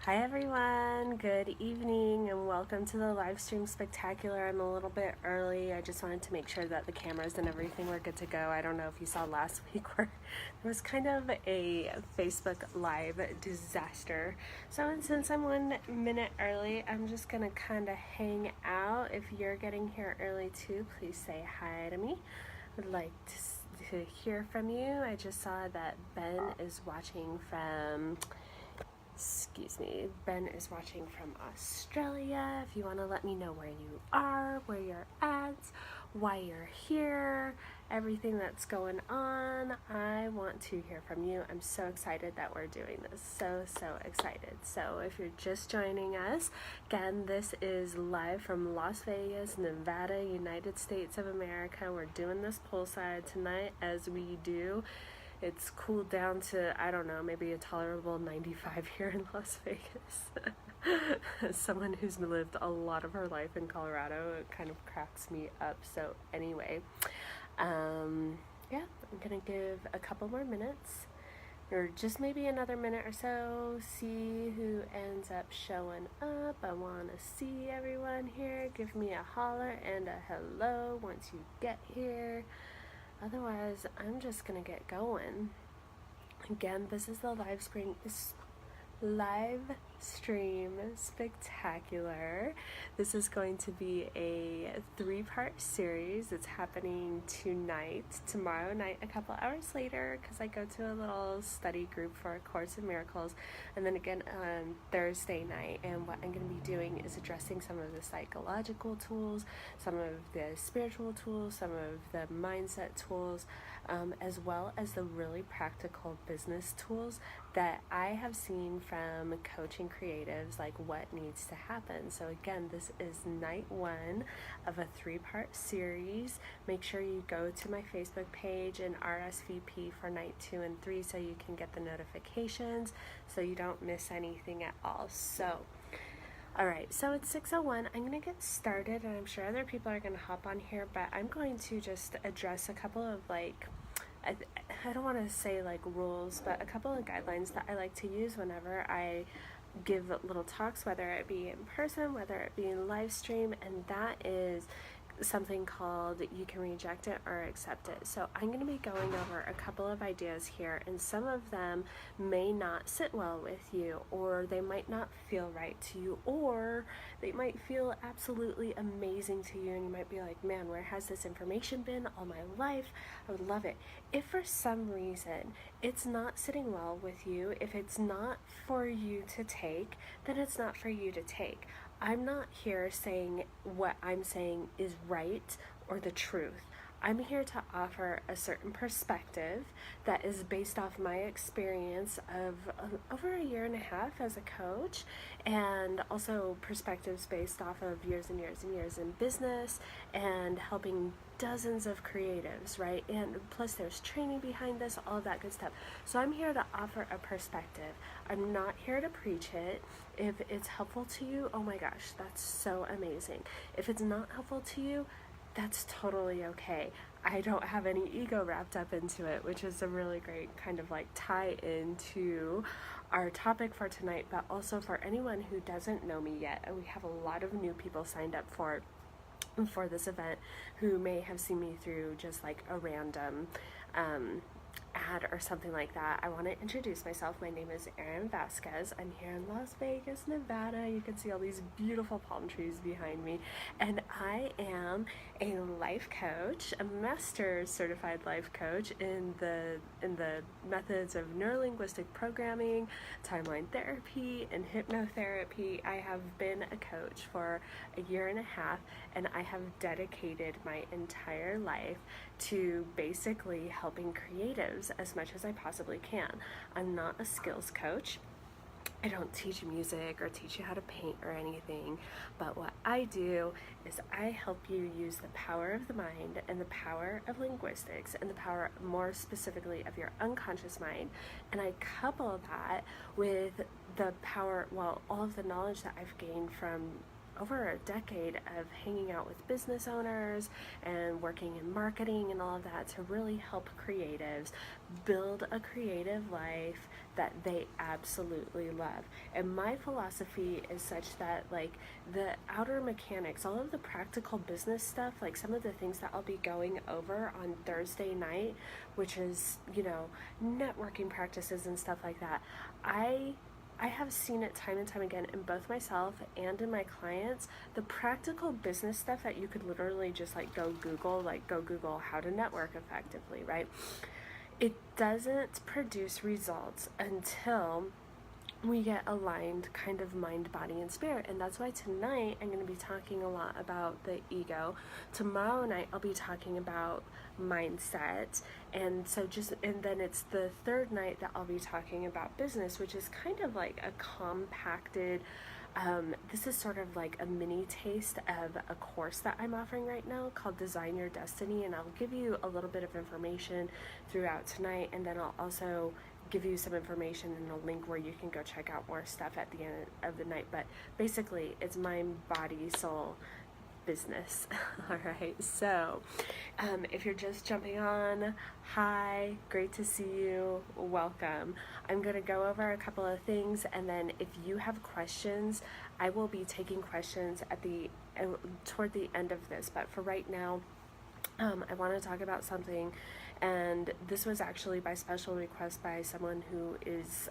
Hi everyone, good evening and welcome to the live stream spectacular. I'm a little bit early. I just wanted to make sure that the cameras and everything were good to go. I don't know if you saw last week where there was kind of a Facebook live disaster. So since I'm 1 minute early, I'm just gonna kind of hang out. If you're getting here early too, please say hi to me. I'd like to hear from you. I just saw that Ben is watching from Ben is watching from Australia. If you want to let me know where you are, where you're at, why you're here, everything that's going on, I want to hear from you. I'm so excited that we're doing this. So excited. So if you're just joining us, again, this is live from Las Vegas, Nevada, United States of America. We're doing this poolside tonight as we do. It's cooled down to, I don't know, maybe a tolerable 95 here in Las Vegas. As someone who's lived a lot of her life in Colorado, it kind of cracks me up. So anyway, I'm gonna give a couple more minutes, or just maybe another minute or so, see who ends up showing up. I want to see everyone here. Give me a holler and a hello once you get here. Otherwise, I'm just gonna get going. Again, this is the live stream spectacular. This is going to be a 3-part series. It's happening tomorrow night, a couple hours later, because I go to a little study group for A Course in Miracles, and then again on Thursday night. And what I'm going to be doing is addressing some of the psychological tools, some of the spiritual tools, some of the mindset tools, as well as the really practical business tools that I have seen from coaching creatives, like what needs to happen. So again, this is night 1 of a 3-part series. Make sure you go to my Facebook page and RSVP for night 2 and 3 so you can get the notifications so you don't miss anything at all. So alright, so it's 6:01. I'm going to get started, and I'm sure other people are going to hop on here, but I'm going to just address a couple of I don't want to say rules, but a couple of guidelines that I like to use whenever I give little talks, whether it be in person, whether it be in live stream, and that is something called you can reject it or accept it. So I'm going to be going over a couple of ideas here, and some of them may not sit well with you, or they might not feel right to you, or they might feel absolutely amazing to you, and you might be like, man, where has this information been all my life? I would love it. If for some reason it's not sitting well with you, if it's not for you to take, then it's not for you to take. I'm not here saying what I'm saying is right or the truth. I'm here to offer a certain perspective that is based off my experience of over a year and a half as a coach, and also perspectives based off of years and years and years in business and helping dozens of creatives, right? And plus there's training behind this, all of that good stuff. So I'm here to offer a perspective. I'm not here to preach it. If it's helpful to you, oh my gosh, that's so amazing. If it's not helpful to you, that's totally okay. I don't have any ego wrapped up into it, which is a really great kind of tie into our topic for tonight, but also for anyone who doesn't know me yet. We have a lot of new people signed up for this event who may have seen me through just a random ad or something like that. I want to introduce myself. My name is Erin Vazquez. I'm here in Las Vegas, Nevada. You can see all these beautiful palm trees behind me, and I am a life coach, a Master Certified life coach in the methods of neurolinguistic programming, timeline therapy, and hypnotherapy. I have been a coach for a year and a half, and I have dedicated my entire life to basically helping creatives as much as I possibly can. I'm not a skills coach. I don't teach music or teach you how to paint or anything, but what I do is I help you use the power of the mind and the power of linguistics and the power, more specifically, of your unconscious mind, and I couple that with the power, all of the knowledge that I've gained from over a decade of hanging out with business owners and working in marketing and all of that to really help creatives build a creative life that they absolutely love. And my philosophy is such that like the outer mechanics, all of the practical business stuff, like some of the things that I'll be going over on Thursday night, which is, networking practices and stuff like that, I have seen it time and time again in both myself and in my clients, the practical business stuff that you could literally just go Google how to network effectively, right? It doesn't produce results until we get aligned kind of mind, body, and spirit. And that's why tonight I'm going to be talking a lot about the ego. Tomorrow night I'll be talking about mindset. And then it's the third night that I'll be talking about business, which is kind of like a compacted, this is sort of like a mini taste of a course that I'm offering right now called Design Your Destiny. And I'll give you a little bit of information throughout tonight. And then I'll also give you some information and a link where you can go check out more stuff at the end of the night. But basically it's mind, body, soul, business. All right, so if you're just jumping on, hi, great to see you, welcome. I'm going to go over a couple of things, and then if you have questions, I will be taking questions at toward the end of this. But for right now, I want to talk about something, and this was actually by special request by someone who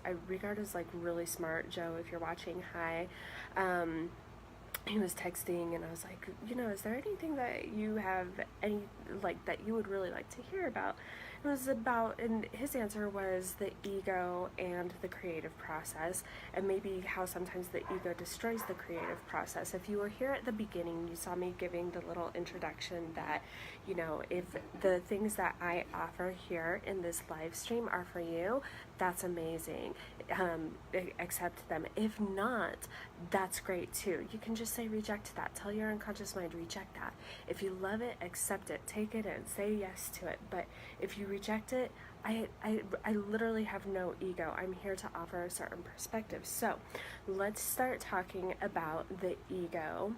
I regard as really smart. Joe, if you're watching, hi. He was texting, and I was like, is there anything that you have that you would really like to hear about? It was about, and his answer was the ego and the creative process, and maybe how sometimes the ego destroys the creative process. If you were here at the beginning, you saw me giving the little introduction that, if the things that I offer here in this live stream are for you, that's amazing. Accept them. If not, that's great too. You can just say reject that. Tell your unconscious mind, reject that. If you love it, accept it, take it in, say yes to it. But if you reject it, I literally have no ego. I'm here to offer a certain perspective. So let's start talking about the ego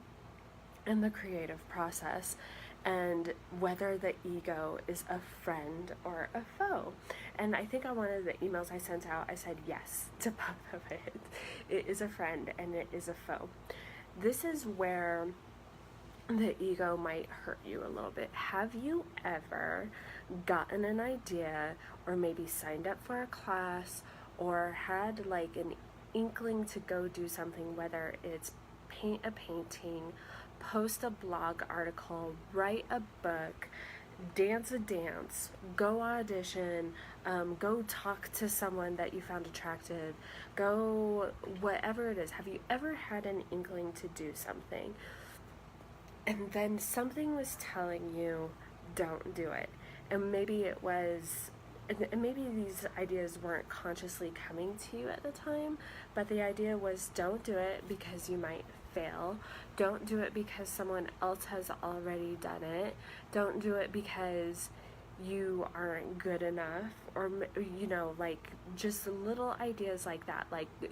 and the creative process, and whether the ego is a friend or a foe. And I think on one of the emails I sent out, I said yes to both of it. It is a friend and it is a foe. This is where the ego might hurt you a little bit. Have you ever gotten an idea, or maybe signed up for a class, or had an inkling to go do something, whether it's paint a painting, post a blog article, write a book, dance a dance, go audition, go talk to someone that you found attractive, go whatever it is. Have you ever had an inkling to do something, and then something was telling you, don't do it? And maybe it was, and maybe these ideas weren't consciously coming to you at the time, but the idea was, don't do it because you might fail. Don't do it because someone else has already done it. Don't do it because you aren't good enough, or just little ideas like that,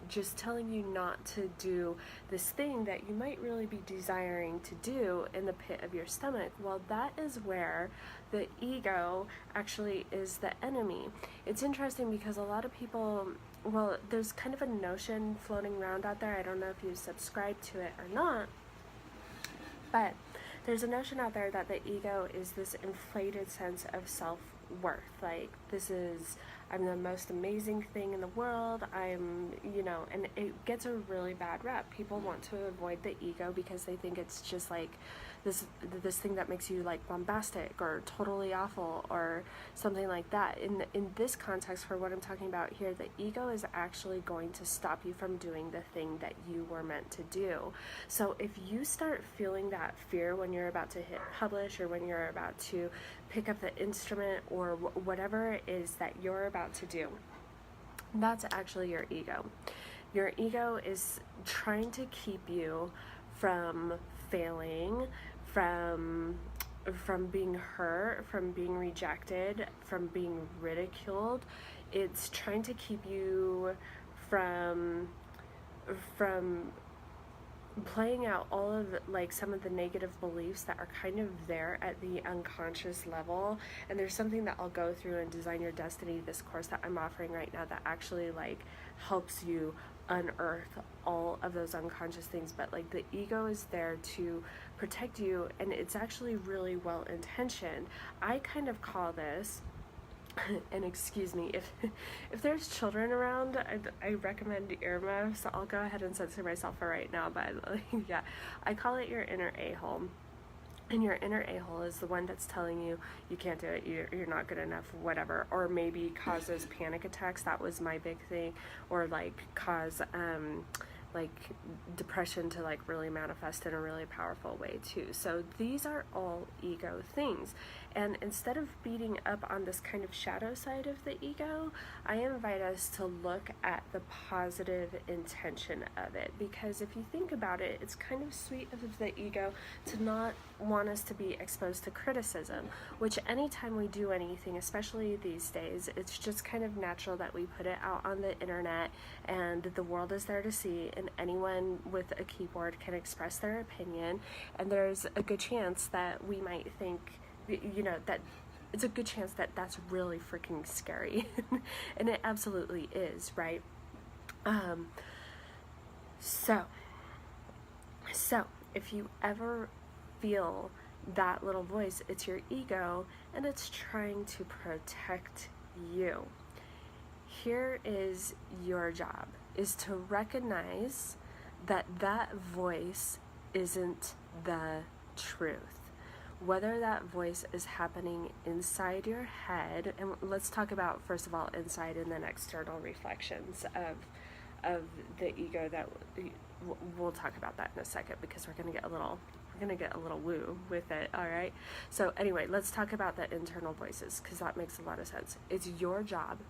just telling you not to do this thing that you might really be desiring to do in the pit of your stomach. Well, that is where the ego actually is the enemy. It's interesting because a lot of people, there's kind of a notion floating around out there, I don't know if you subscribe to it or not, but there's a notion out there that the ego is this inflated sense of self-worth. I'm the most amazing thing in the world. And it gets a really bad rep. People want to avoid the ego because they think it's just this thing that makes you bombastic or totally awful or something like that. In this context, for what I'm talking about here, the ego is actually going to stop you from doing the thing that you were meant to do. So if you start feeling that fear when you're about to hit publish, or when you're about to pick up the instrument, or whatever it is that you're about to do, that's actually your ego. Your ego is trying to keep you from failing, from being hurt, from being rejected, from being ridiculed. It's trying to keep you from playing out all of like some of the negative beliefs that are kind of there at the unconscious level. And there's something that I'll go through in Design Your Destiny, this course that I'm offering right now, that actually like helps you unearth all of those unconscious things. But like the ego is there to protect you, and it's actually really well intentioned. I kind of call this, and excuse me if there's children around, I recommend earmuffs, so I'll go ahead and censor myself for right now. But yeah, I call it your inner a-hole. And your inner a-hole is the one that's telling you you can't do it, you're not good enough, whatever, or maybe causes panic attacks. That was my big thing. Or like cause like depression to like really manifest in a really powerful way too. So these are all ego things. And instead of beating up on this kind of shadow side of the ego, I invite us to look at the positive intention of it. Because if you think about it, it's kind of sweet of the ego to not want us to be exposed to criticism, which anytime we do anything, especially these days, it's just kind of natural that we put it out on the internet and the world is there to see, and anyone with a keyboard can express their opinion. And there's a good chance that we might think, that it's a good chance that that's really freaking scary. And it absolutely is, right? So if you ever feel that little voice, it's your ego, and it's trying to protect you. Here is your job, is to recognize that that voice isn't the truth. Whether that voice is happening inside your head, and let's talk about, first of all, inside and then external reflections of the ego. That we'll talk about that in a second, because we're gonna get a little woo with it. All right. So anyway, let's talk about the internal voices, because that makes a lot of sense. It's your job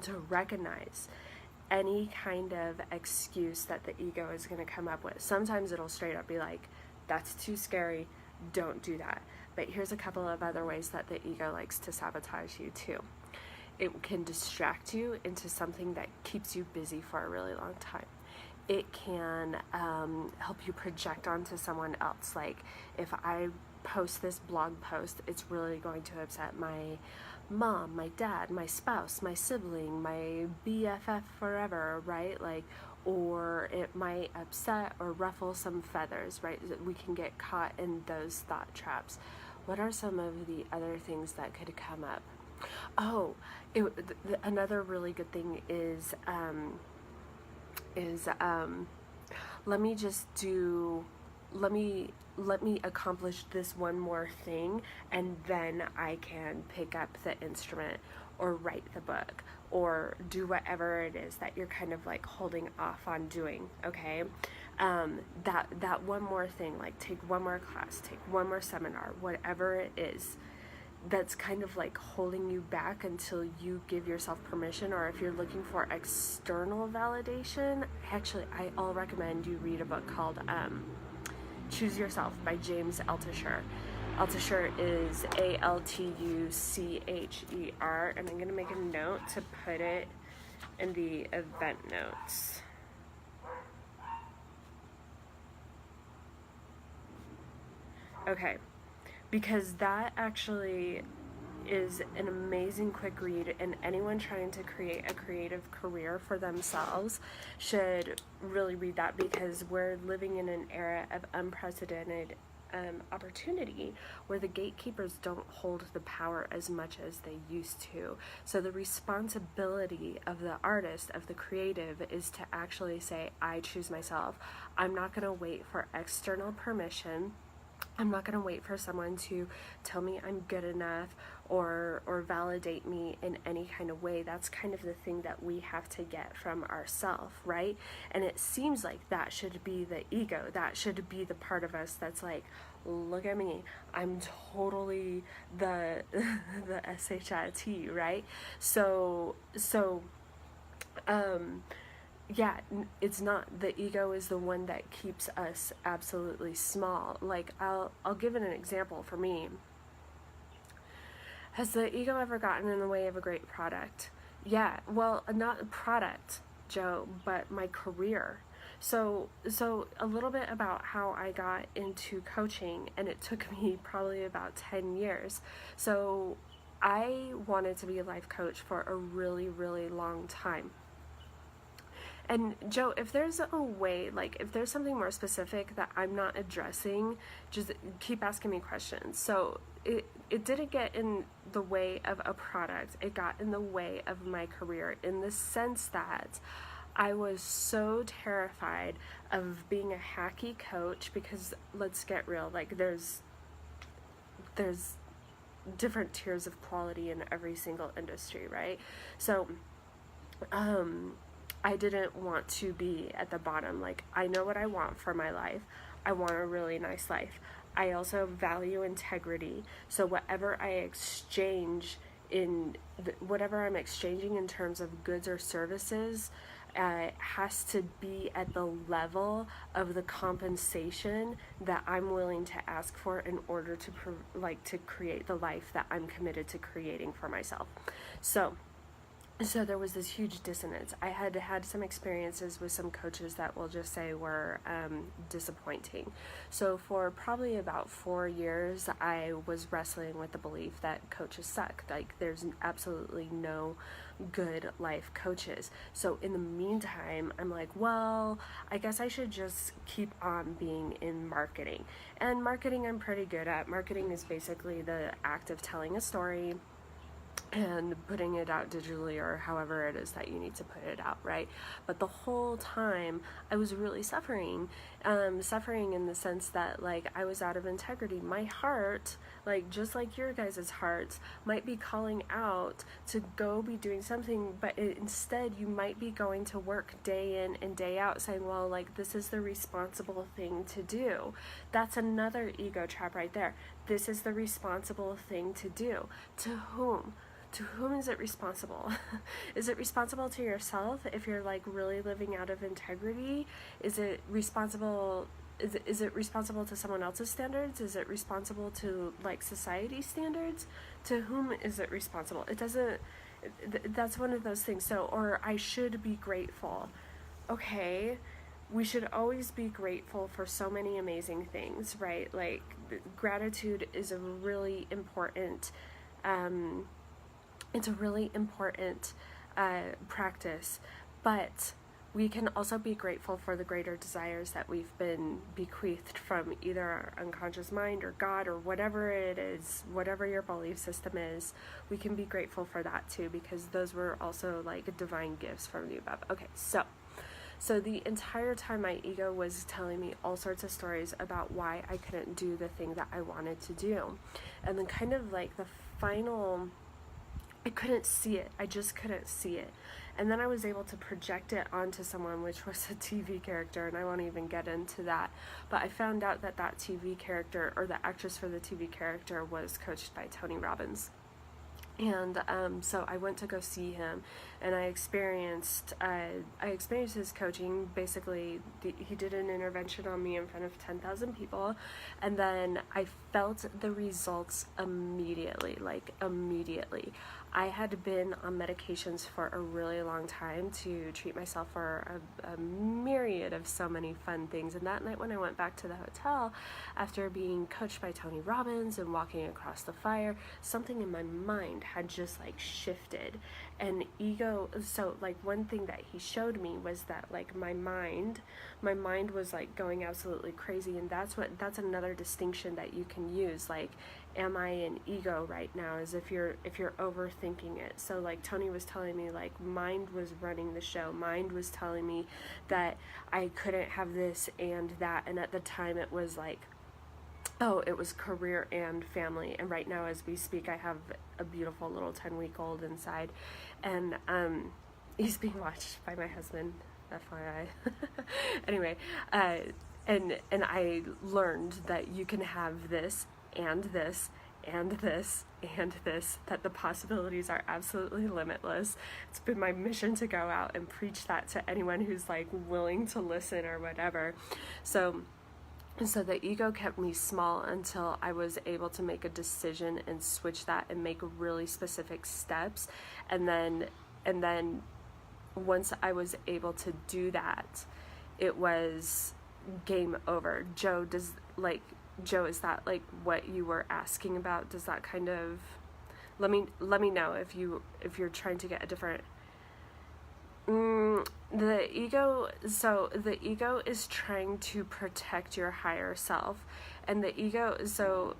to recognize any kind of excuse that the ego is going to come up with. Sometimes it'll straight up be like, that's too scary, don't do that. But here's a couple of other ways that the ego likes to sabotage you too. It can distract you into something that keeps you busy for a really long time. It can help you project onto someone else. Like, if I post this blog post, it's really going to upset my mom, my dad, my spouse, my sibling, my BFF forever, right? Like, or it might upset or ruffle some feathers, right? We can get caught in those thought traps. What are some of the other things that could come up? Oh, another really good thing is let me accomplish this one more thing, and then I can pick up the instrument or write the book or do whatever it is that you're kind of like holding off on doing. Okay. That one more thing, like take one more class, take one more seminar, whatever it is, that's kind of like holding you back until you give yourself permission. Or if you're looking for external validation, actually, I'll recommend you read a book called Choose Yourself by James Altucher. Altucher is Altucher, and I'm going to make a note to put it in the event notes. Okay, because that actually is an amazing quick read, and anyone trying to create a creative career for themselves should really read that, because we're living in an era of unprecedented opportunity where the gatekeepers don't hold the power as much as they used to. So the responsibility of the artist, of the creative, is to actually say, I choose myself. I'm not going to wait for external permission. I'm not going to wait for someone to tell me I'm good enough or validate me in any kind of way. That's kind of the thing that we have to get from ourselves, right? And it seems like that should be the ego. That should be the part of us that's like, look at me, I'm totally the SHIT, right? Yeah, it's not. The ego is the one that keeps us absolutely small. Like, I'll give it an example for me. Has the ego ever gotten in the way of a great product? Yeah, well, not a product, Joe, but my career. So a little bit about how I got into coaching, and it took me probably about 10 years. So I wanted to be a life coach for a really, really long time. And Joe, if there's a way, like if there's something more specific that I'm not addressing, just keep asking me questions. So it didn't get in the way of a product. It got in the way of my career, in the sense that I was so terrified of being a hacky coach, because let's get real, like there's different tiers of quality in every single industry, right? So I didn't want to be at the bottom. Like, I know what I want for my life. I want a really nice life. I also value integrity. So whatever I exchange whatever I'm exchanging in terms of goods or services, has to be at the level of the compensation that I'm willing to ask for in order to to create the life that I'm committed to creating for myself. So there was this huge dissonance. I had had some experiences with some coaches that we'll just say were disappointing. So for probably about 4 years, I was wrestling with the belief that coaches suck. Like, there's absolutely no good life coaches. So in the meantime, I'm like, well, I guess I should just keep on being in marketing. And marketing I'm pretty good at. Marketing is basically the act of telling a story and putting it out digitally, or however it is that you need to put it out, right? But the whole time I was really suffering in the sense that, like, I was out of integrity. My heart, like just like your guys' hearts, might be calling out to go be doing something, but instead you might be going to work day in and day out saying, well, like, this is the responsible thing to do. That's another ego trap right there. This is the responsible thing to do. To whom? To whom is it responsible? Is it responsible to yourself if you're like really living out of integrity? Is it responsible to someone else's standards? Is it responsible to like society standards? To whom is it responsible? It doesn't, that's one of those things. So, or I should be grateful. Okay, we should always be grateful for so many amazing things, right? Like, gratitude is a really important it's a really important practice, but we can also be grateful for the greater desires that we've been bequeathed from either our unconscious mind or God or whatever it is, whatever your belief system is. We can be grateful for that too, because those were also like divine gifts from the above. Okay, so the entire time my ego was telling me all sorts of stories about why I couldn't do the thing that I wanted to do. And then kind of like the final, I couldn't see it. I just couldn't see it. And then I was able to project it onto someone, which was a TV character, and I won't even get into that. But I found out that TV character, or the actress for the TV character, was coached by Tony Robbins. And so I went to go see him, and I experienced his coaching. Basically, he did an intervention on me in front of 10,000 people, and then I felt the results immediately, like immediately. I had been on medications for a really long time to treat myself for a myriad of so many fun things. And that night when I went back to the hotel, after being coached by Tony Robbins and walking across the fire, something in my mind had just like shifted. And ego, so like one thing that he showed me was that like my mind was like going absolutely crazy. And that's another distinction that you can use. Like, am I in ego right now? As if you're overthinking it. So like Tony was telling me, like, mind was running the show. Mind was telling me that I couldn't have this and that. And at the time it was like, oh, it was career and family. And right now as we speak, I have a beautiful little 10-week-old inside. And he's being watched by my husband, FYI. Anyway, and I learned that you can have this and this and this and this, that the possibilities are absolutely limitless. It's been my mission to go out and preach that to anyone who's like willing to listen or whatever. So the ego kept me small until I was able to make a decision and switch that and make really specific steps. And then once I was able to do that, it was game over. Joe, is that like what you were asking about? Does that kind of, let me know if you're trying to get a different, the ego is trying to protect your higher self, and the ego, so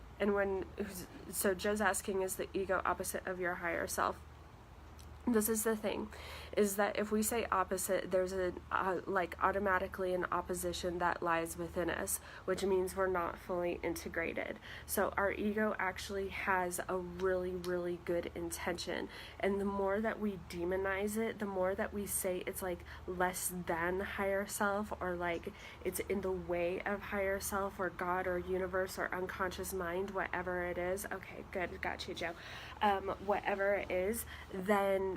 Joe's asking, is the ego opposite of your higher self? This is the thing, is that if we say opposite, there's automatically an opposition that lies within us, which means we're not fully integrated. So our ego actually has a really, really good intention. And the more that we demonize it, the more that we say it's like less than higher self, or like it's in the way of higher self, or God, or universe, or unconscious mind, whatever it is. Okay, good, got you, Joe. Whatever it is, then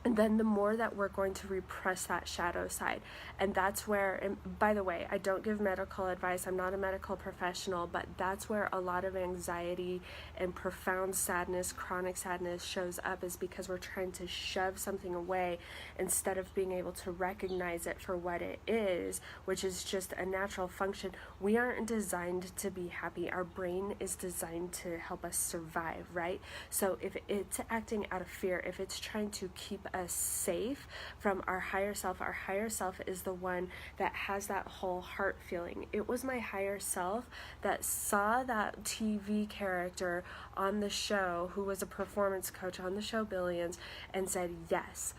the more that we're going to repress that shadow side. And that's where, and by the way, I don't give medical advice, I'm not a medical professional, but that's where a lot of anxiety and profound sadness, chronic sadness shows up, is because we're trying to shove something away instead of being able to recognize it for what it is, which is just a natural function. We aren't designed to be happy. Our brain is designed to help us survive, right? So if it's acting out of fear, if it's trying to keep us safe from our higher self is the one that has that whole heart feeling. It was my higher self that saw that TV character on the show, who was a performance coach on the show Billions, and said, yes,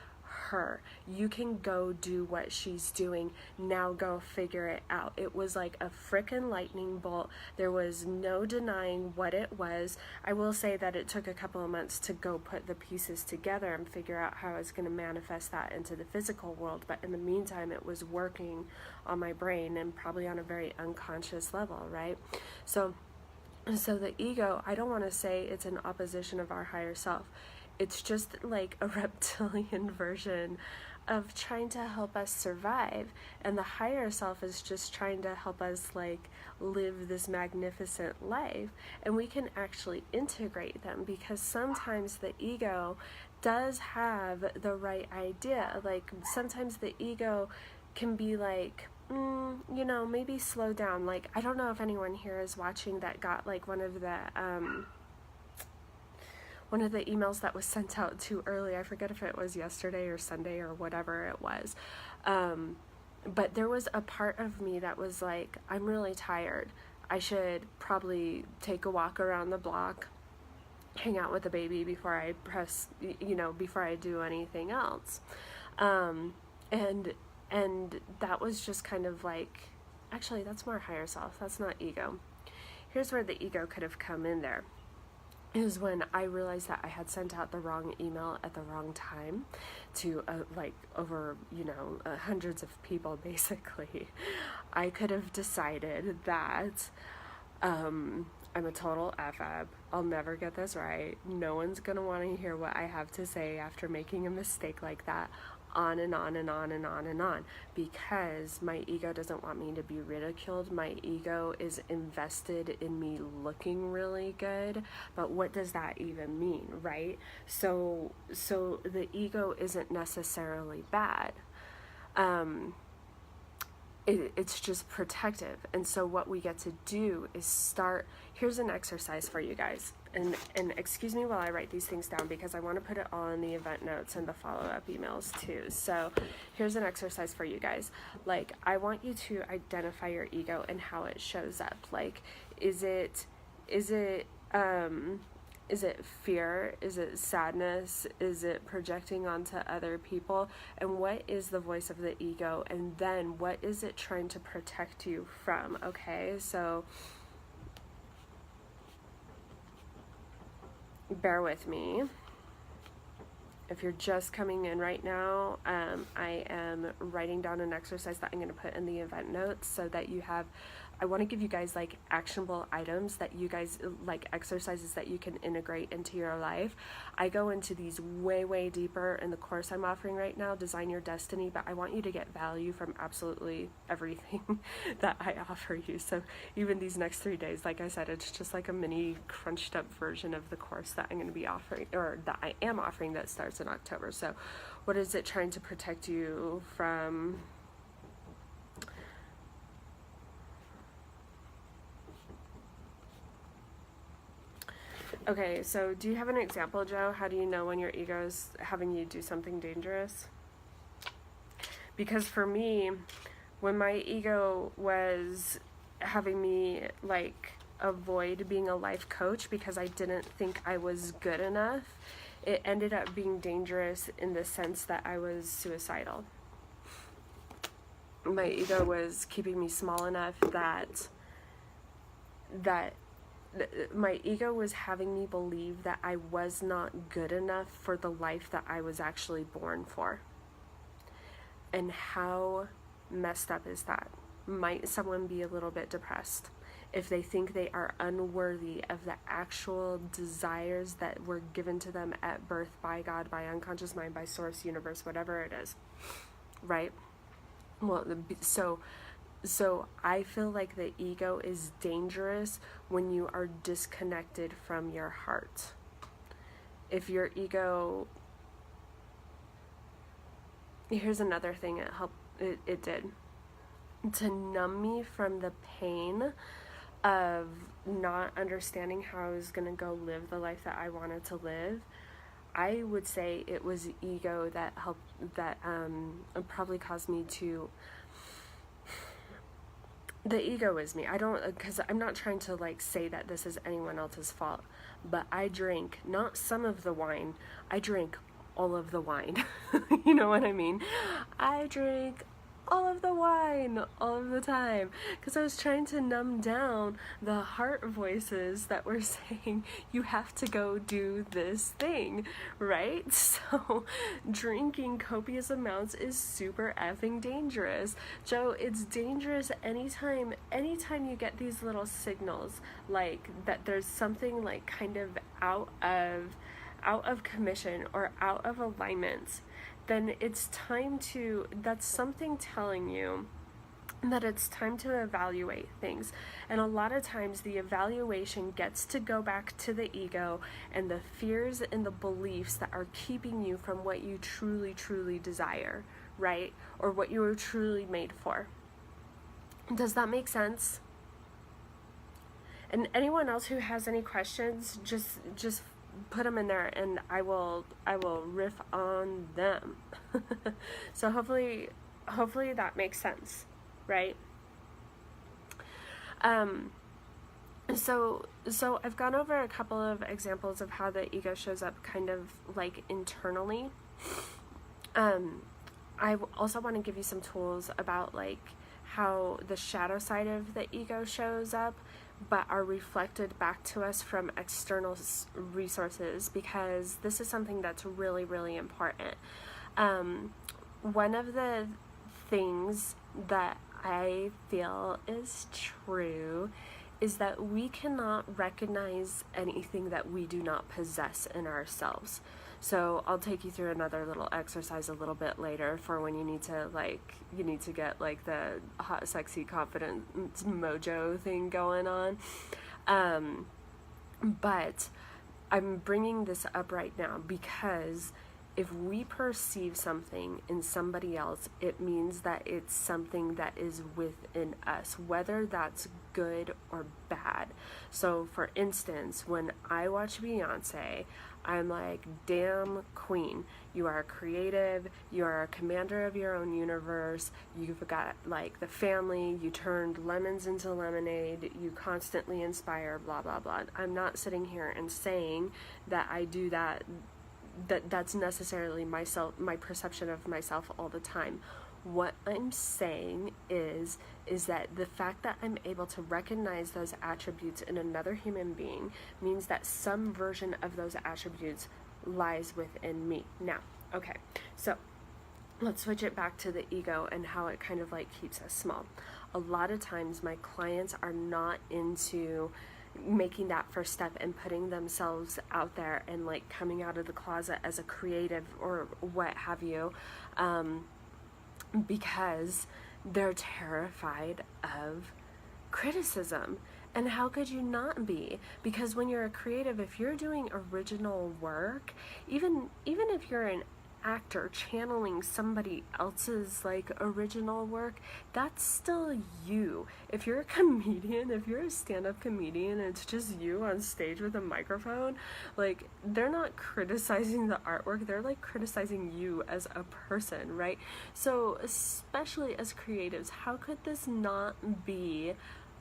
her, you can go do what she's doing, now go figure it out. It was like a frickin' lightning bolt. There was no denying what it was. I will say that it took a couple of months to go put the pieces together and figure out how I was going to manifest that into the physical world, but in the meantime it was working on my brain, and probably on a very unconscious level, right? So the ego, I don't want to say it's an opposition of our higher self. It's just like a reptilian version of trying to help us survive. And the higher self is just trying to help us like live this magnificent life. And we can actually integrate them, because sometimes the ego does have the right idea. Like sometimes the ego can be like, maybe slow down. Like, I don't know if anyone here is watching that got like one of the emails that was sent out too early. I forget if it was yesterday or Sunday or whatever it was. But there was a part of me that was like, I'm really tired. I should probably take a walk around the block, hang out with the baby before I before I do anything else. And that was just kind of like, actually, that's more higher self. That's not ego. Here's where the ego could have come in there. Is when I realized that I had sent out the wrong email at the wrong time to over hundreds of people. Basically, I could have decided that I'm a total F-up. I'll never get this right. No one's gonna want to hear what I have to say after making a mistake like that. On and on and on and on and on, because my ego doesn't want me to be ridiculed. My ego is invested in me looking really good, but what does that even mean, right? So the ego isn't necessarily bad. It's just protective. And so what we get to do is here's an exercise for you guys. And excuse me while I write these things down, because I want to put it all in the event notes and the follow-up emails too. So here's an exercise for you guys. Like, I want you to identify your ego and how it shows up. Like, is it fear? Is it sadness? Is it projecting onto other people? And what is the voice of the ego? And then what is it trying to protect you from? Okay, so bear with me. If you're just coming in right now, I am writing down an exercise that I'm going to put in the event notes so that you have I want to give you guys like actionable items that you guys like, exercises that you can integrate into your life. I go into these way deeper in the course I'm offering right now, Design Your Destiny, but I want you to get value from absolutely everything that I offer you. So even these next 3 days, like I said, it's just like a mini crunched up version of the course that I'm going to be offering, or that I am offering, that starts in October. So what is it trying to protect you from? Okay, so do you have an example, Joe? How do you know when your ego is having you do something dangerous? Because for me, when my ego was having me like avoid being a life coach because I didn't think I was good enough, it ended up being dangerous in the sense that I was suicidal. My ego was keeping me small enough that my ego was having me believe that I was not good enough for the life that I was actually born for. And how messed up is that? Might someone be a little bit depressed if they think they are unworthy of the actual desires that were given to them at birth by God, by unconscious mind, by source, universe, whatever it is, right? Well, so I feel like the ego is dangerous when you are disconnected from your heart. If your ego, here's another thing it did. To numb me from the pain of not understanding how I was going to go live the life that I wanted to live, I would say it was ego that helped, that probably caused me to... The ego is me. I don't, because I'm not trying to like say that this is anyone else's fault, but I drink not some of the wine, I drink all of the wine. You know what I mean? I drink all of the wine all of the time because I was trying to numb down the heart voices that were saying you have to go do this thing, right? So drinking copious amounts is super effing dangerous. Joe, it's dangerous anytime you get these little signals like that there's something like kind of out of commission or out of alignment. Then it's time to, that's something telling you that it's time to evaluate things. And a lot of times the evaluation gets to go back to the ego and the fears and the beliefs that are keeping you from what you truly desire, right? Or what you were truly made for. Does that make sense? And anyone else who has any questions, just put them in there and I will riff on them. So hopefully that makes sense, right? So I've gone over a couple of examples of how the ego shows up kind of like internally. I also want to give you some tools about like how the shadow side of the ego shows up, but are reflected back to us from external resources, because this is something that's really important. One of the things that I feel is true is that we cannot recognize anything that we do not possess in ourselves. So I'll take you through another little exercise a little bit later for when you need to get like the hot, sexy, confident mojo thing going on. But I'm bringing this up right now because if we perceive something in somebody else, it means that it's something that is within us, whether that's good or bad. So for instance, when I watch Beyonce, I'm like, damn queen, you are creative, you are a commander of your own universe, you've got like the family, you turned lemons into lemonade, you constantly inspire, blah, blah, blah. I'm not sitting here and saying that I do that's necessarily my perception of myself all the time. What I'm saying is that the fact that I'm able to recognize those attributes in another human being means that some version of those attributes lies within me. Now, okay, so let's switch it back to the ego and how it kind of like keeps us small. A lot of times my clients are not into making that first step and putting themselves out there and like coming out of the closet as a creative or what have you, because they're terrified of criticism. And how could you not be? Because when you're a creative, if you're doing original work, even if you're an actor channeling somebody else's like original work, that's still you. If you're a comedian, if you're a stand-up comedian, and it's just you on stage with a microphone, like they're not criticizing the artwork, they're like criticizing you as a person, right? So especially as creatives, how could this not be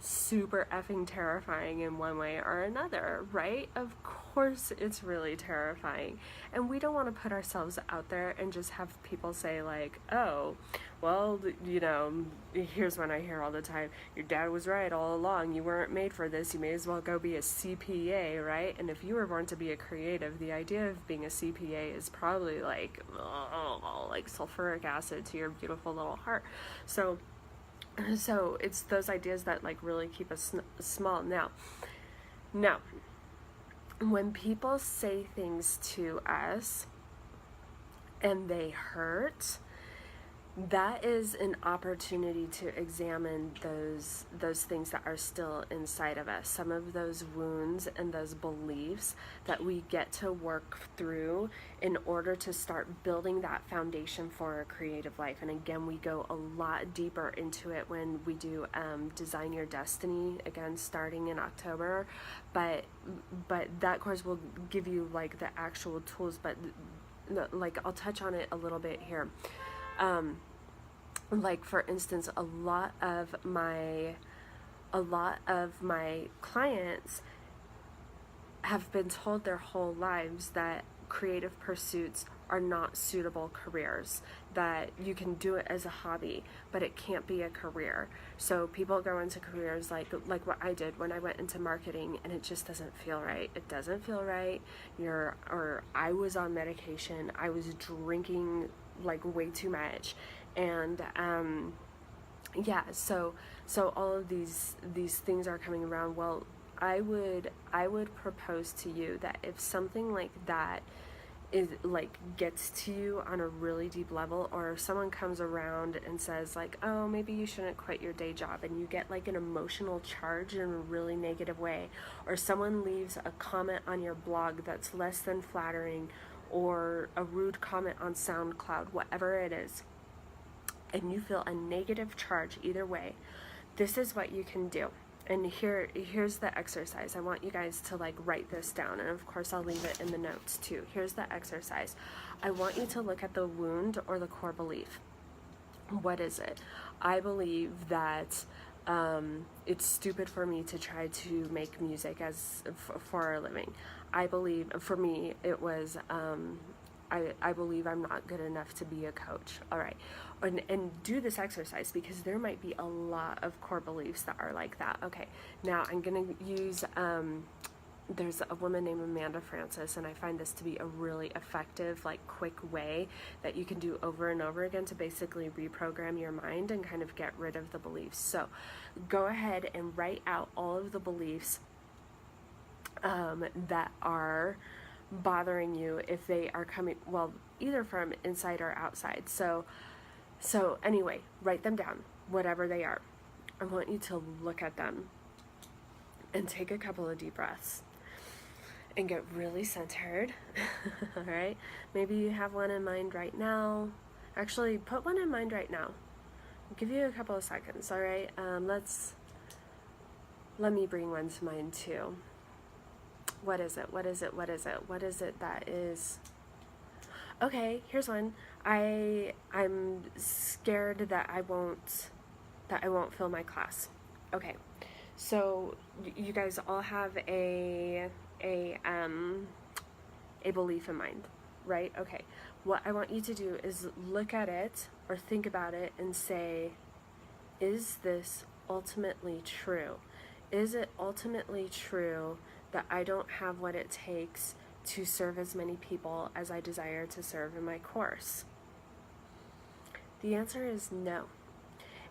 super effing terrifying in one way or another, right? Of course it's really terrifying. And we don't want to put ourselves out there and just have people say like, oh, well, you know, here's one I hear all the time: your dad was right all along, you weren't made for this, you may as well go be a CPA, right? And if you were born to be a creative, the idea of being a CPA is probably like, oh, like sulfuric acid to your beautiful little heart. So it's those ideas that like really keep us small. Now, when people say things to us and they hurt, that is an opportunity to examine those things that are still inside of us, some of those wounds and those beliefs that we get to work through in order to start building that foundation for a creative life. And again, we go a lot deeper into it when we do Design Your Destiny, again starting in October, but that course will give you like the actual tools, but like I'll touch on it a little bit here. Like for instance, a lot of my clients have been told their whole lives that creative pursuits are not suitable careers, that you can do it as a hobby, but it can't be a career. So people go into careers like what I did when I went into marketing, and it just doesn't feel right. It doesn't feel right. I was on medication. I was drinking like way too much. And so all of these things are coming around. Well, I would propose to you that if something like that is like gets to you on a really deep level, or if someone comes around and says like, oh, maybe you shouldn't quit your day job, and you get like an emotional charge in a really negative way, or someone leaves a comment on your blog that's less than flattering, or a rude comment on SoundCloud, whatever it is, and you feel a negative charge either way, this is what you can do. And here's the exercise. I want you guys to like write this down, and of course I'll leave it in the notes too. Here's the exercise. I want you to look at the wound or the core belief. What is it? I believe that it's stupid for me to try to make music for a living. I believe, for me, it was I believe I'm not good enough to be a coach. All right. And do this exercise, because there might be a lot of core beliefs that are like that. Okay. Now I'm going to use, there's a woman named Amanda Francis, and I find this to be a really effective, like quick way that you can do over and over again to basically reprogram your mind and kind of get rid of the beliefs. So go ahead and write out all of the beliefs that are bothering you, if they are coming, well, either from inside or outside. So anyway, write them down, whatever they are. I want you to look at them and take a couple of deep breaths and get really centered. All right, maybe you have one in mind right now. Actually, put one in mind right now. I'll give you a couple of seconds. All right, let me bring one to mind too. What is it? What is it? What is it? What is it that is? Okay, here's one. I'm scared that I won't fill my class. Okay, so you guys all have a belief in mind, right? Okay, what I want you to do is look at it or think about it and say, is this ultimately true? Is it ultimately true that I don't have what it takes to serve as many people as I desire to serve in my course? The answer is no.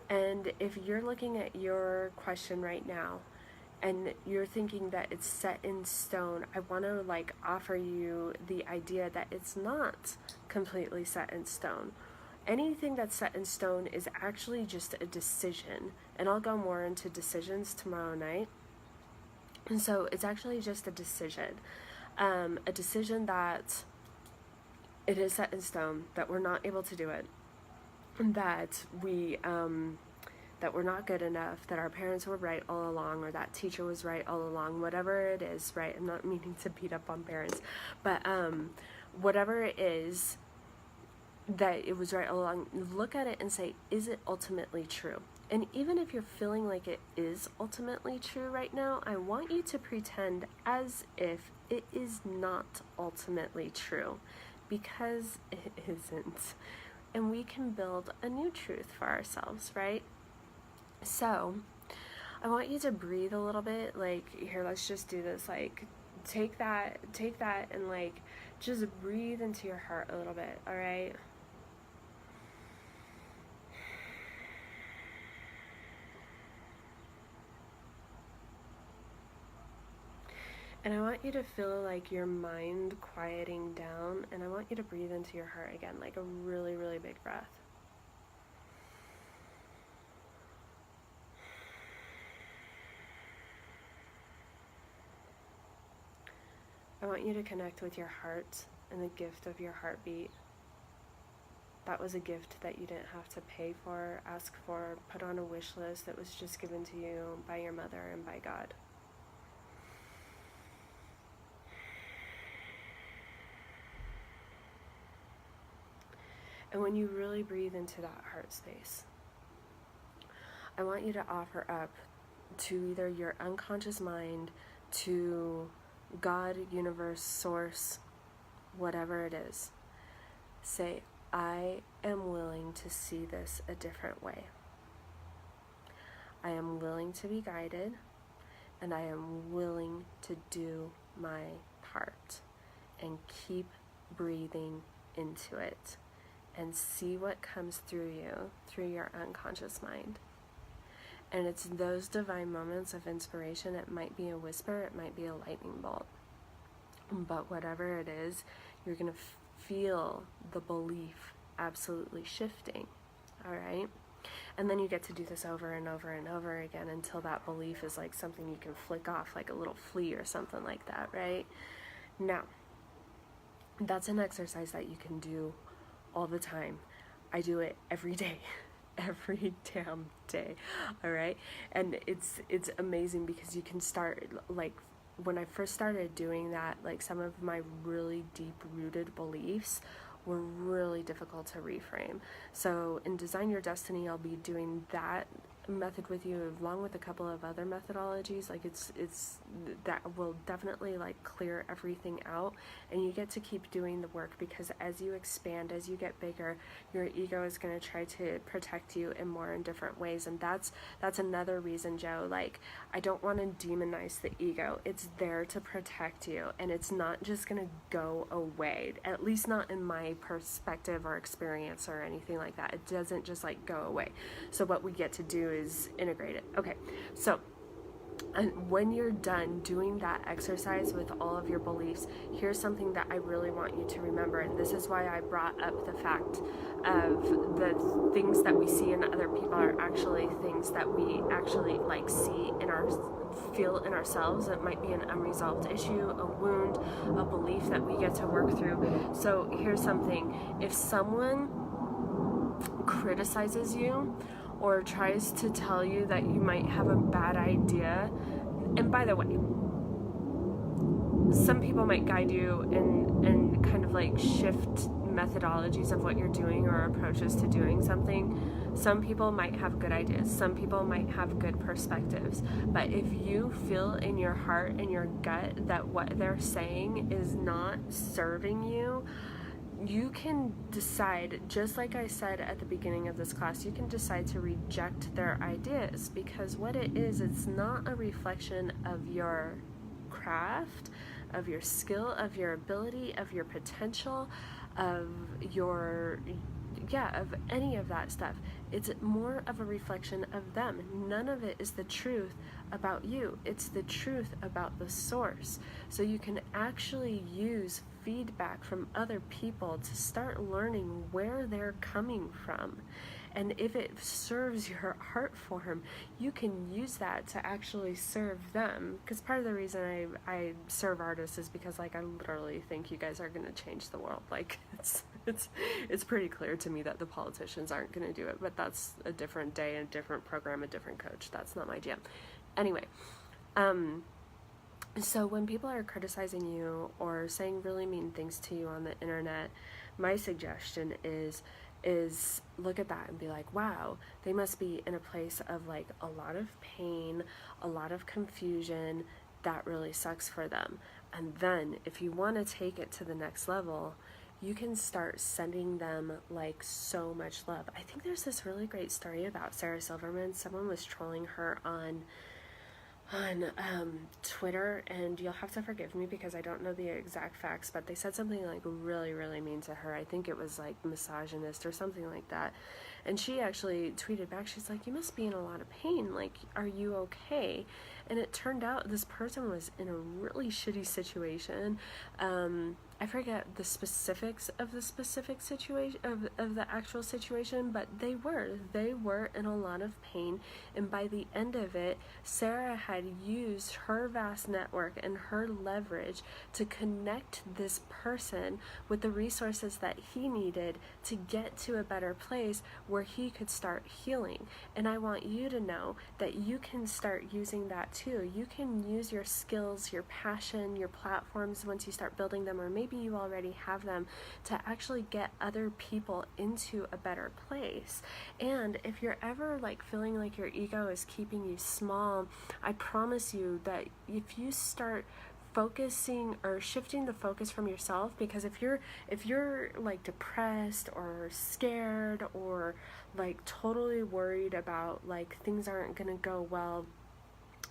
And if you're looking at your question right now and you're thinking that it's set in stone, I want to offer you the idea that it's not completely set in stone. Anything that's set in stone is actually just a decision, and I'll go more into decisions tomorrow night. And so it's actually just a decision that it is set in stone, that we're not able to do it, that we're not good enough, that our parents were right all along, or that teacher was right all along, whatever it is, right? I'm not meaning to beat up on parents, but whatever it is, that it was right all along, look at it and say, is it ultimately true? And even if you're feeling like it is ultimately true right now, I want you to pretend as if it is not ultimately true, because it isn't. And we can build a new truth for ourselves, right? So I want you to breathe a little bit. Here, let's just do this. Take that and just breathe into your heart a little bit, all right? And I want you to feel your mind quieting down, and I want you to breathe into your heart again, a really, really big breath. I want you to connect with your heart and the gift of your heartbeat. That was a gift that you didn't have to pay for, ask for, put on a wish list. That was just given to you by your mother and by God. And when you really breathe into that heart space, I want you to offer up to either your unconscious mind, to God, universe, source, whatever it is. Say, I am willing to see this a different way. I am willing to be guided, and I am willing to do my part, and keep breathing into it. And see what comes through you, through your unconscious mind. And it's those divine moments of inspiration. It might be a whisper, it might be a lightning bolt. But whatever it is, you're going to feel the belief absolutely shifting, all right? And then you get to do this over and over and over again until that belief is something you can flick off, like a little flea or something like that, right? Now, that's an exercise that you can do all the time. I do it every day, every damn day, all right? And it's amazing because you can start, when I first started doing that, some of my really deep-rooted beliefs were really difficult to reframe. So in Design Your Destiny, I'll be doing that method with you along with a couple of other methodologies. It's that will definitely clear everything out, and you get to keep doing the work, because as you expand, as you get bigger, your ego is going to try to protect you in more and different ways. And that's another reason, Joe, I don't want to demonize the ego. It's there to protect you, and it's not just going to go away, at least not in my perspective or experience or anything like that. It doesn't just go away. So what we get to do is integrate it. Okay, so and when you're done doing that exercise with all of your beliefs, here's something that I really want you to remember, and this is why I brought up the fact of the things that we see in other people are actually things that we actually see in feel in ourselves. It might be an unresolved issue, a wound, a belief that we get to work through. So here's something: if someone criticizes you or tries to tell you that you might have a bad idea, and by the way, some people might guide you and kind of shift methodologies of what you're doing or approaches to doing something. Some people might have good ideas, some people might have good perspectives, but if you feel in your heart and your gut that what they're saying is not serving you, you can decide, just like I said at the beginning of this class, you can decide to reject their ideas, because what it is, it's not a reflection of your craft, of your skill, of your ability, of your potential, of your of any of that stuff. It's more of a reflection of them. None of it is the truth about you. It's the truth about the source. So you can actually use feedback from other people to start learning where they're coming from. And if it serves your art form, you can use that to actually serve them. Because part of the reason I serve artists is because, like, I literally think you guys are going to change the world. Like, it's pretty clear to me that the politicians aren't going to do it, but that's a different day, a different program, a different coach. That's not my jam. Anyway, so when people are criticizing you or saying really mean things to you on the internet, my suggestion is look at that and be like, wow, they must be in a place of like a lot of pain, a lot of confusion. That really sucks for them. And then if you want to take it to the next level, you can start sending them like so much love. I think there's this really great story about Sarah Silverman. Someone was trolling her on Twitter, and you'll have to forgive me because I don't know the exact facts, but they said something like really, really mean to her. I think it was like misogynist or something like that. And she actually tweeted back, she's like, you must be in a lot of pain. Like, are you okay? And it turned out this person was in a really shitty situation. I forget the specifics of the specific situation, of the actual situation, but they were in a lot of pain. And by the end of it, Sarah had used her vast network and her leverage to connect this person with the resources that he needed to get to a better place where he could start healing. And I want you to know that you can start using that too. You can use your skills, your passion, your platforms once you start building them, or maybe you already have them, to actually get other people into a better place. And if you're ever like feeling like your ego is keeping you small, I promise you that if you start focusing or shifting the focus from yourself, because if you're like depressed or scared or like totally worried about like things aren't gonna go well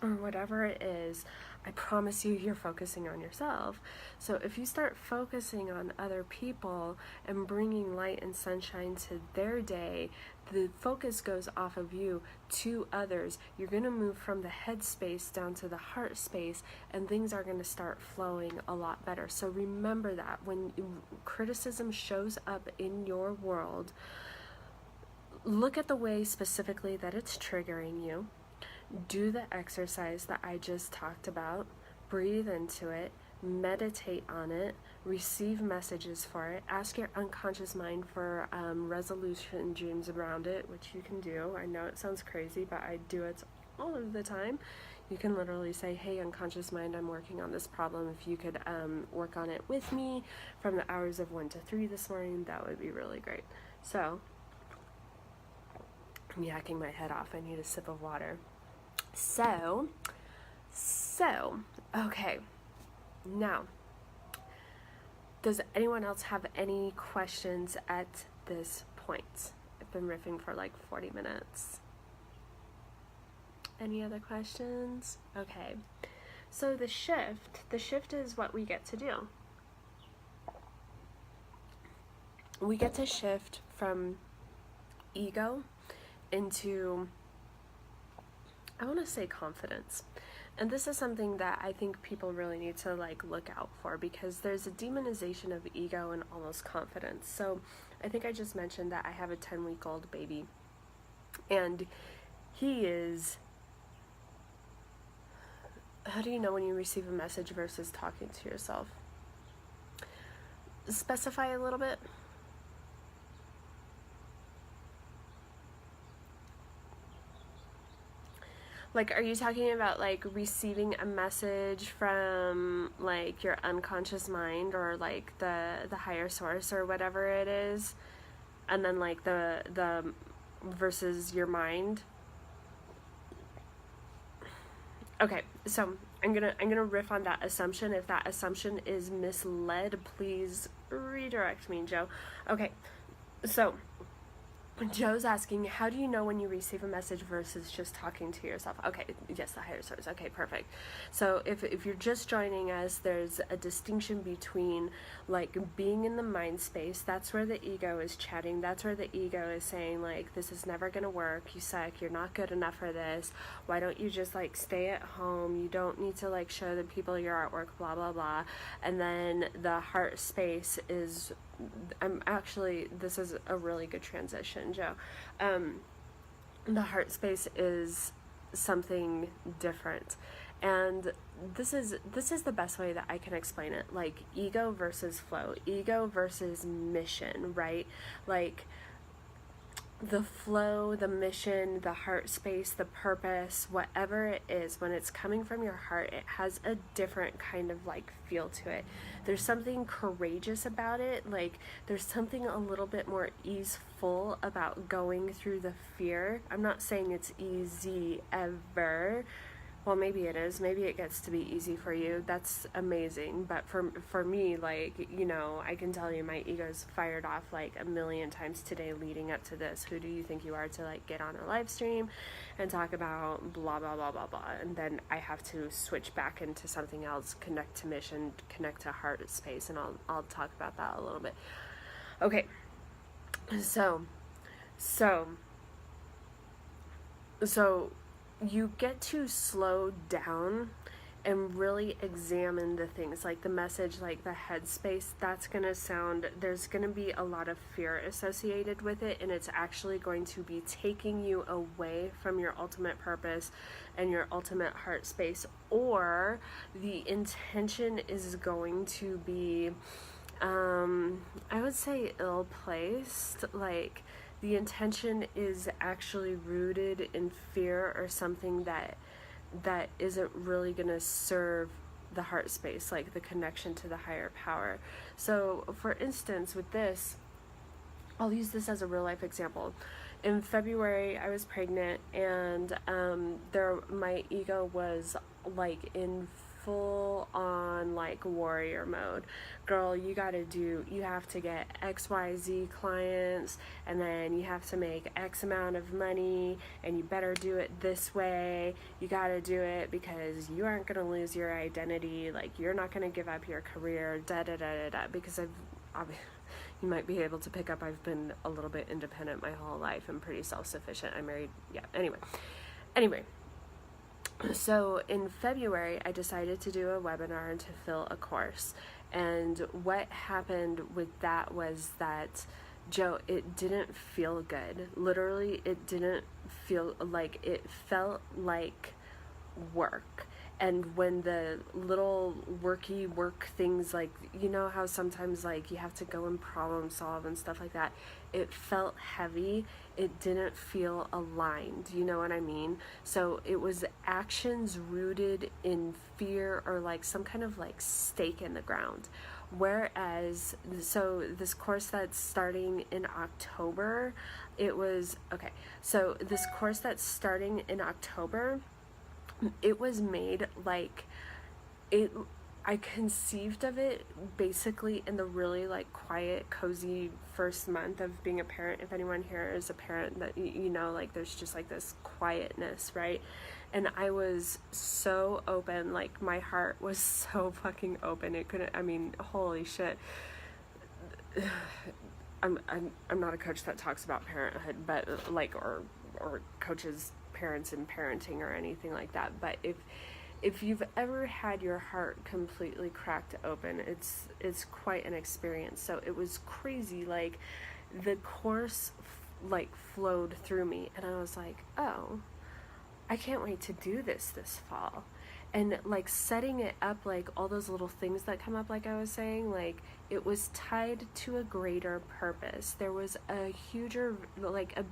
or whatever it is, I promise you're focusing on yourself. So if you start focusing on other people and bringing light and sunshine to their day, the focus goes off of you to others. You're going to move from the head space down to the heart space, and things are going to start flowing a lot better. So remember that when criticism shows up in your world, look at the way specifically that it's triggering you. Do the exercise that I just talked about, breathe into it, meditate on it, receive messages for it, ask your unconscious mind for resolution dreams around it, which you can do. I know it sounds crazy, but I do it all of the time. You can literally say, hey, unconscious mind, I'm working on this problem. If you could work on it with me from the hours of 1 to 3 this morning, that would be really great. So, I'm yakking my head off. I need a sip of water. So, okay, now, does anyone else have any questions at this point? I've been riffing for like 40 minutes. Any other questions? Okay, so the shift is what we get to do. We get to shift from ego into, I want to say, confidence. And this is something that I think people really need to like look out for, because there's a demonization of ego and almost confidence. So I think I just mentioned that I have a 10-week-old baby, and he is, how do you know when you receive a message versus talking to yourself? Specify a little bit. Like, are you talking about like receiving a message from like your unconscious mind or like the higher source or whatever it is, and then like the versus your mind? Okay, so I'm gonna riff on that assumption. If that assumption is misled, please redirect me, Joe. Okay, so Joe's asking, how do you know when you receive a message versus just talking to yourself? Okay, yes, the higher source. Okay, perfect. So if you're just joining us, there's a distinction between like being in the mind space. That's where the ego is chatting. That's where the ego is saying like, this is never going to work. You suck. You're not good enough for this. Why don't you just like stay at home? You don't need to like show the people your artwork, blah, blah, blah. And then the heart space is, this is a really good transition, Joe. The heart space is something different. And this is the best way that I can explain it. Like ego versus flow, ego versus mission, right? Like the flow, the mission, the heart space, the purpose, whatever it is, when it's coming from your heart, it has a different kind of like feel to it. There's something courageous about it. Like there's something a little bit more easeful about going through the fear. I'm not saying it's easy ever. Well, maybe it is. Maybe it gets to be easy for you. That's amazing. But for me, like, you know, I can tell you my ego's fired off like a million times today leading up to this. Who do you think you are to like get on a live stream and talk about blah, blah, blah, blah, blah. And then I have to switch back into something else, connect to mission, connect to heart space. And I'll talk about that a little bit. Okay. So you get to slow down and really examine the things like the message, like the headspace. That's going to sound, there's going to be a lot of fear associated with it, and it's actually going to be taking you away from your ultimate purpose and your ultimate heart space, or the intention is going to be, I would say ill-placed. Like the intention is actually rooted in fear or something that isn't really going to serve the heart space, like the connection to the higher power. So for instance, with this, I'll use this as a real life example. In February, I was pregnant, and my ego was like in full on like warrior mode. Girl, you have to get XYZ clients, and then you have to make X amount of money, and you better do it this way. You got to do it because you aren't going to lose your identity. Like you're not going to give up your career, because you might be able to pick up, I've been a little bit independent my whole life. I'm pretty self-sufficient. I'm married. Yeah. Anyway. So in February, I decided to do a webinar and to fill a course. And what happened with that was that, Joe, it didn't feel good. Literally, it didn't feel like, it felt like work. And when the little work things, like, you know how sometimes like you have to go and problem solve and stuff like that, it felt heavy. It didn't feel aligned. You know what I mean? So it was actions rooted in fear or like some kind of like stake in the ground. Whereas, so this course that's starting in October, this course that's starting in October, it was made like I conceived of it basically in the really like quiet, cozy first month of being a parent. If anyone here is a parent, that you know, like there's just like this quietness, right? And I was so open, like my heart was so fucking open. It couldn't, I mean, holy shit. I'm not a coach that talks about parenthood, but like, or coaches parents and parenting or anything like that. But if you've ever had your heart completely cracked open, it's quite an experience. So it was crazy. Like the course like flowed through me, and I was like, oh, I can't wait to do this fall. And like setting it up, like all those little things that come up, like I was saying, like it was tied to a greater purpose. There was a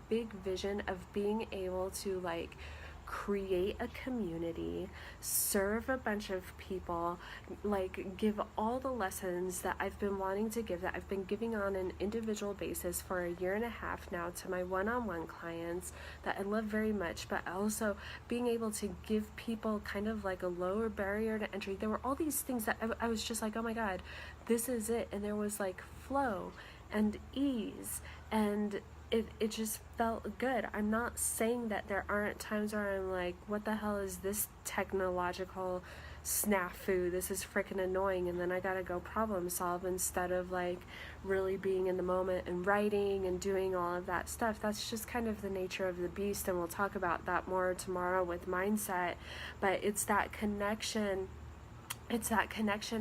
big vision of being able to like create a community, serve a bunch of people, like give all the lessons that I've been wanting to give, that I've been giving on an individual basis for a year and a half now to my one-on-one clients that I love very much, but also being able to give people kind of like a lower barrier to entry. There were all these things that I was just like, oh my God, this is it. And there was like flow and ease and it just felt good. I'm not saying that there aren't times where I'm like, what the hell is this technological snafu? This is freaking annoying, and then I gotta go problem solve instead of like really being in the moment and writing and doing all of that stuff. That's just kind of the nature of the beast, and we'll talk about that more tomorrow with mindset. But it's that connection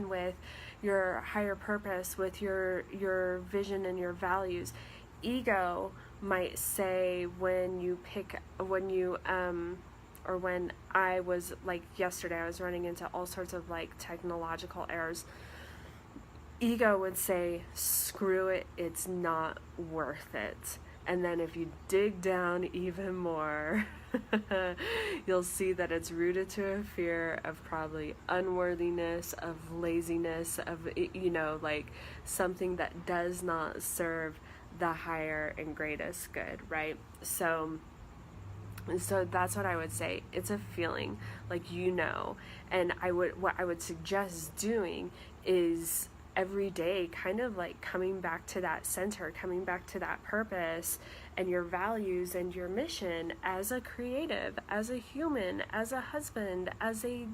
with your higher purpose, with your vision and your values. Ego might say when I was like yesterday, I was running into all sorts of like technological errors. Ego would say, screw it, it's not worth it. And then if you dig down even more, you'll see that it's rooted to a fear of probably unworthiness, of laziness, of, like something that does not serve the higher and greatest good, right? So that's what I would say. It's a feeling, like, and what I would suggest doing is every day kind of like coming back to that center, coming back to that purpose and your values and your mission as a creative, as a human, as a husband, as a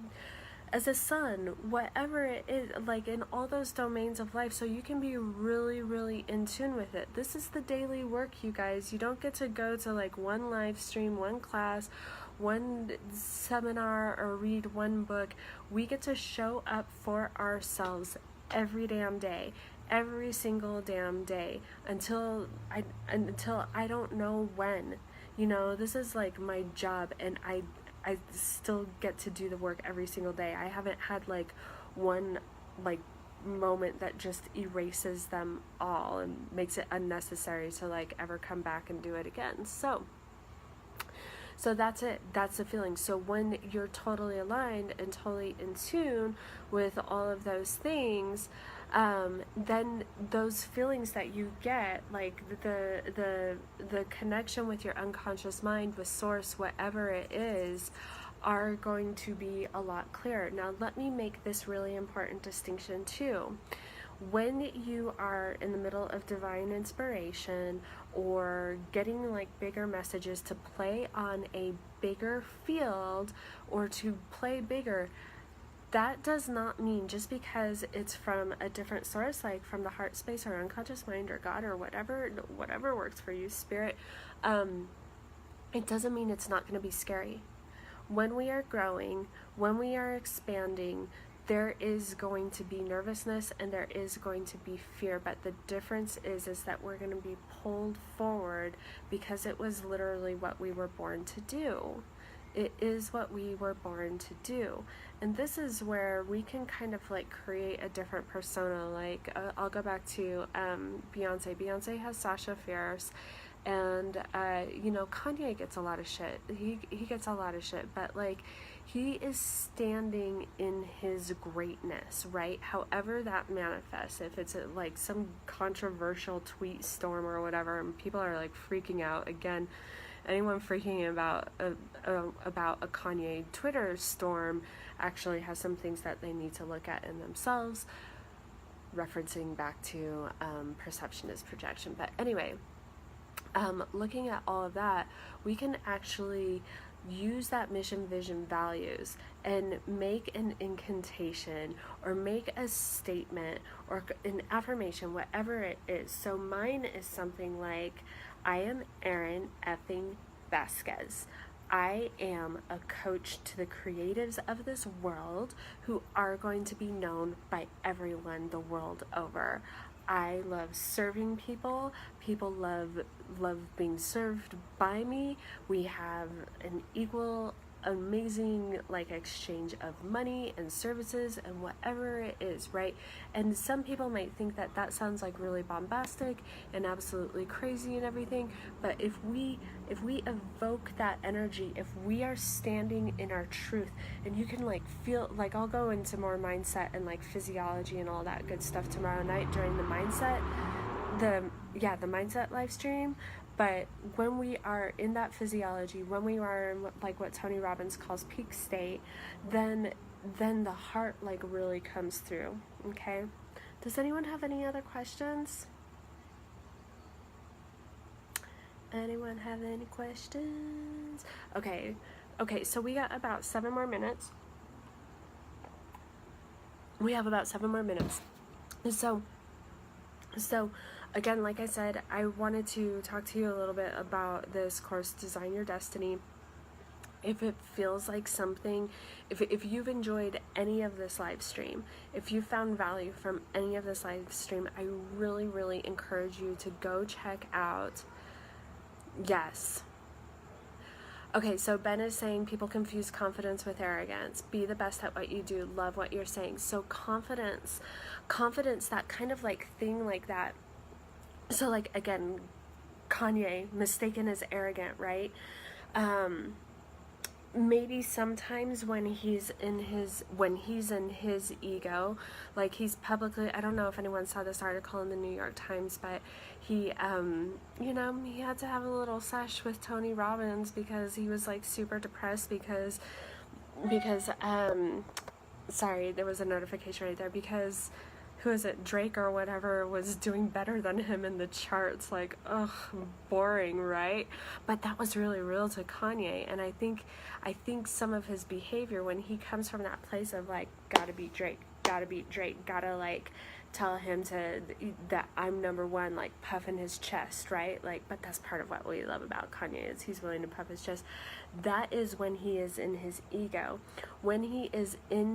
son, whatever it is, like in all those domains of life, so you can be really, really in tune with it. This is the daily work, you guys. You don't get to go to like one live stream, one class, one seminar, or read one book. We get to show up for ourselves every damn day, every single damn day, until I don't know when. This is like my job, and I still get to do the work every single day. I haven't had like one like moment that just erases them all and makes it unnecessary to like ever come back and do it again. So that's it. That's the feeling. So when you're totally aligned and totally in tune with all of those things, then those feelings that you get, like the connection with your unconscious mind, with source, whatever it is, are going to be a lot clearer. Now, let me make this really important distinction too. When you are in the middle of divine inspiration or getting like bigger messages to play on a bigger field or to play bigger, that does not mean just because it's from a different source, like from the heart space or unconscious mind or God or whatever works for you, spirit, it doesn't mean it's not going to be scary. When we are growing, when we are expanding, there is going to be nervousness and there is going to be fear, but the difference is that we're going to be pulled forward because it was literally what we were born to do. It is what we were born to do. And this is where we can kind of like create a different persona. Like I'll go back to Beyonce. Beyonce has Sasha Fierce. And, Kanye gets a lot of shit. He gets a lot of shit, but like, he is standing in his greatness, right? However that manifests, if it's like some controversial tweet storm or whatever, and people are like freaking out. Again, anyone freaking about a Kanye Twitter storm actually has some things that they need to look at in themselves, referencing back to perception is projection. But anyway, looking at all of that, we can actually use that mission, vision, values and make an incantation or make a statement or an affirmation, whatever it is. So mine is something like, I am Erin effing Vazquez. I am a coach to the creatives of this world who are going to be known by everyone the world over. I love serving people. People love being served by me. We have an equal, amazing like exchange of money and services and whatever it is, right? And some people might think that that sounds like really bombastic and absolutely crazy and everything, but if we evoke that energy, if we are standing in our truth, and you can like feel, like I'll go into more mindset and like physiology and all that good stuff tomorrow night during the mindset live stream. But when we are in that physiology, when we are in like what Tony Robbins calls peak state, then the heart like really comes through. Okay, does anyone have any other questions? Anyone have any questions? Okay, so we got about 7 more minutes. We have about 7 more minutes. So again, like I said, I wanted to talk to you a little bit about this course, Design Your Destiny. If it feels like something, if you've enjoyed any of this live stream, if you found value from any of this live stream, I really, really encourage you to go check out. Yes. Okay, so Ben is saying people confuse confidence with arrogance. Be the best at what you do. Love what you're saying. So confidence, that kind of like thing like that. So like, again, Kanye, mistaken as arrogant, right? Maybe sometimes when he's in his ego, like he's publicly, I don't know if anyone saw this article in the New York Times, but he he had to have a little sesh with Tony Robbins because he was like super depressed because sorry, there was a notification right there, because who is it, Drake or whatever, was doing better than him in the charts. Like, ugh, boring, right? But that was really real to Kanye, and I think some of his behavior, when he comes from that place of like, gotta beat Drake, gotta like tell him that I'm number one, like puffing his chest, right? Like, but that's part of what we love about Kanye, is he's willing to puff his chest. That is when he is in his ego. When he is in